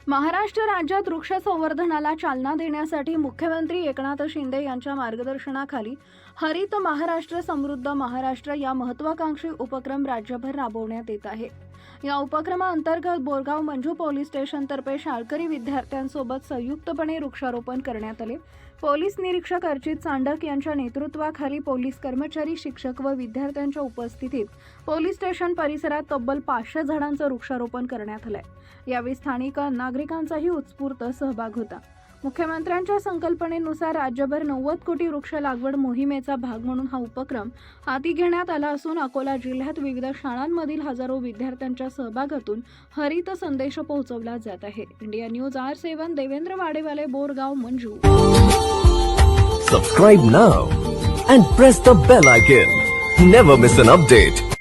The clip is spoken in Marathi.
महाराष्ट्र राज्यात वृक्ष संवर्धनाला चालना देण्यासाठी मुख्यमंत्री एकनाथ शिंदे यांच्या मार्गदर्शनाखाली हरित महाराष्ट्र समृद्ध महाराष्ट्र या महत्त्वाकांक्षी उपक्रम राज्यभर राबवण्यात येत आहे। या उपक्रमाअंतर्गत बोरगाव मंजू पोलीस स्टेशनतर्फे शाळकरी विद्यार्थ्यांसोबत संयुक्तपणे वृक्षारोपण करण्यात आले। पोलीस निरीक्षक अर्चित चांडक यांच्या नेतृत्वाखाली पोलीस कर्मचारी, शिक्षक व विद्यार्थ्यांच्या उपस्थितीत पोलीस स्टेशन परिसरात तब्बल 500 झाडांचं वृक्षारोपण करण्यात आलंय। यावेळी स्थानिक नागरिकांचाही उत्स्फूर्त सहभाग होता। मुख्यमंत्र्यांच्या संकल्पनेनुसार राज्यभर 90 कोटी वृक्ष लागवड मोहिमेचा भाग म्हणून हा उपक्रम हाती घेण्यात आला असून अकोला जिल्ह्यात विविध शाळांमधील हजारो विद्यार्थ्यांच्या सहभागातून हरित संदेश पोहोचवला जात आहे। India news R7 Devendra Wadewale, Borgaon Manju. Subscribe now and press the bell icon. Never miss an update.